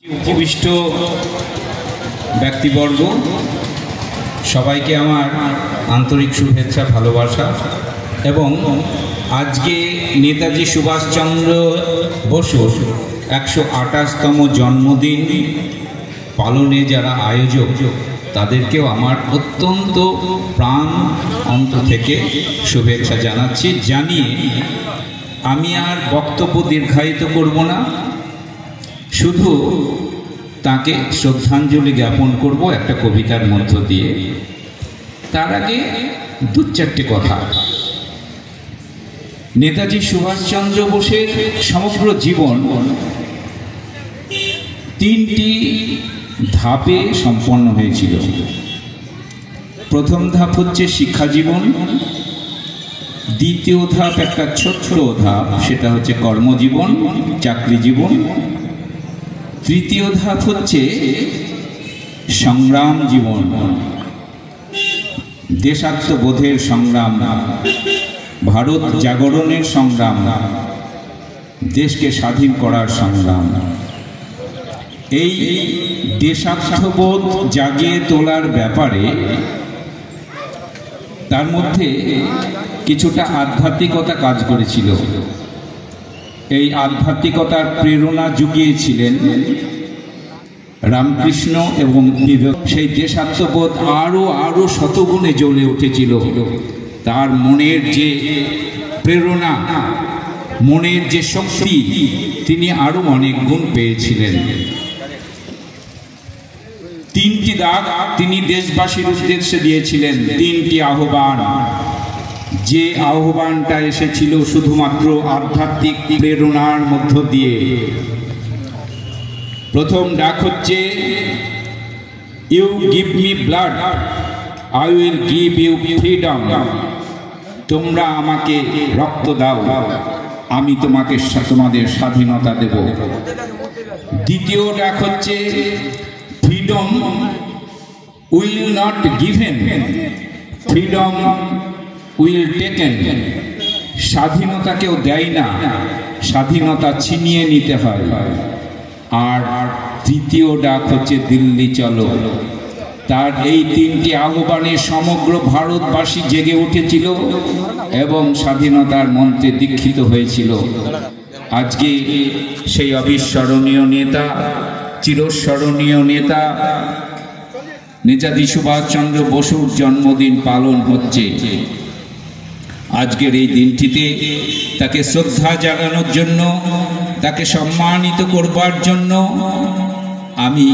উপবিষ্ট ব্যক্তিবর্গ সবাইকে আমার আন্তরিক শুভেচ্ছা ভালোবাসা এবং আজকে নেতাজি সুভাষচন্দ্র বসুর ১২৮তম জন্মদিন পালনে যারা আয়োজক তাদেরকেও আমার অত্যন্ত প্রাণ অন্তর থেকে শুভেচ্ছা জানাচ্ছি। জানিয়ে আমি আর বক্তব্য দীর্ঘায়িত করব না, শুধু তাকে শ্রদ্ধাঞ্জলি জ্ঞাপন করব একটা কবিতার মধ্য দিয়ে। তার আগে দু চারটে কথা। নেতাজি সুভাষচন্দ্র বোসের সমগ্র জীবন তিনটি ধাপে সম্পন্ন হয়েছিল। প্রথম ধাপ হচ্ছে শিক্ষা জীবন, দ্বিতীয় ধাপ একটা ছোট্ট ধাপ, সেটা হচ্ছে কর্মজীবন, চাকরি জীবন, তৃতীয় ধাপ হচ্ছে সংগ্রাম জীবন, দেশাত্মবোধের সংগ্রাম, ভারত জাগরণের সংগ্রাম, দেশকে স্বাধীন করার সংগ্রাম। এই দেশাত্মবোধ জাগিয়ে তোলার ব্যাপারে তার মধ্যে কিছুটা আধ্যাত্মিকতা কাজ করেছিল। এই আধ্যাত্মিকতার প্রেরণা জুগিয়েছিলেন রামকৃষ্ণ এবং বিবেক। সেই দেশাত্মবোধ আরো শতগুণে জ্বলে উঠেছিল। তার মনের যে প্রেরণা, মনের যে শক্তি, তিনি আরো অনেক গুণ পেয়েছিলেন। তিনটি দাগ তিনি দেশবাসীর উদ্দেশ্যে দিয়েছিলেন, তিনটি আহ্বান। যে আহ্বানটা এসেছিল শুধুমাত্র আধ্যাত্মিক প্রেরণার মধ্য দিয়ে। প্রথম ডাক হচ্ছে, you give me blood, I will give you freedom. তোমরা আমাকে রক্ত দাও, আমি তোমাদের স্বাধীনতা দেব। দ্বিতীয় ডাক হচ্ছে, freedom will not given, freedom will taken. স্বাধীনতা কেউ দেয় না, স্বাধীনতা ছিনিয়ে নিতে হয়। আর তৃতীয় ডাক হচ্ছে, দিল্লি চলো। তার এই তিনটি আহ্বানে সমগ্র ভারতবাসী জেগে উঠেছিল এবং স্বাধীনতার মন্ত্রে দীক্ষিত হয়েছিল। আজকে সেই অবিস্মরণীয় নেতা, চিরস্মরণীয় নেতা নেতাজি সুভাষচন্দ্র বসুর জন্মদিন পালন হচ্ছে। আজকের এই দিনটিতে তাকে শ্রদ্ধা জানানোর জন্য, তাকে সম্মানিত করবার জন্য আমি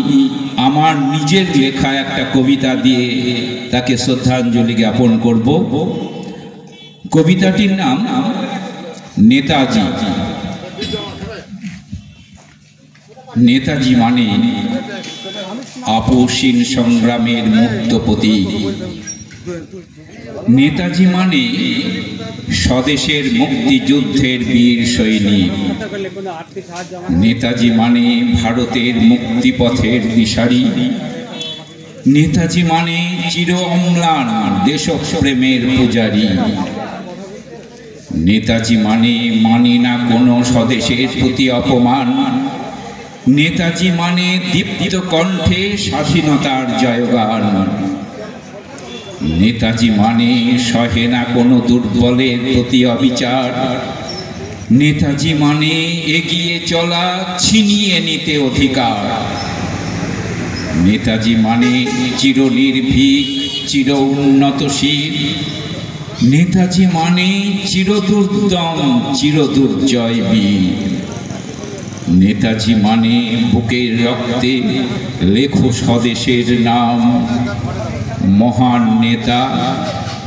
আমার নিজের লেখা একটা কবিতা দিয়ে তাকে শ্রদ্ধাঞ্জলি জ্ঞাপন করব। কবিতাটির নাম নেতাজি। নেতাজি মানে আপসহীন সংগ্রামের মুক্ত প্রতীক। নেতাজি মানে স্বদেশের মুক্তিযুদ্ধের বীর সৈনিক। নেতাজি মানে ভারতের মুক্তিপথের দিশারি। নেতাজি মানে চির অম্লান দেশপ্রেমের পূজারী। নেতাজি মানে না কোনো স্বদেশের প্রতি অপমান। নেতাজি মানে দীপ্ত কণ্ঠে স্বাধীনতার জয়গান। নেতাজি মানে সহে না কোনো দুর্বলের প্রতি অবিচার। নেতাজি মানে এগিয়ে চলা, ছিনিয়ে নিতে অধিকার। নেতাজি মানে চির নির্ভীক, চির উন্নতশীল। নেতাজি মানে চির দুর্দম, চির দুর্জয় বীর। নেতাজি মানে বুকের রক্তে লেখো স্বদেশের নাম। মহান নেতা,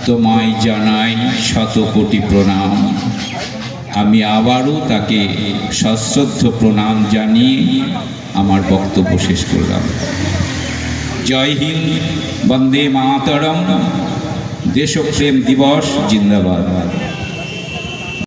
তোমায় জানাই শত কোটি প্রণাম। আমি আবারও তাকে সশ্রদ্ধ প্রণাম জানিয়ে আমার বক্তব্য শেষ করলাম। জয় হিন্দ, বন্দে মাতরম, দেশপ্রেম দিবস জিন্দাবাদ।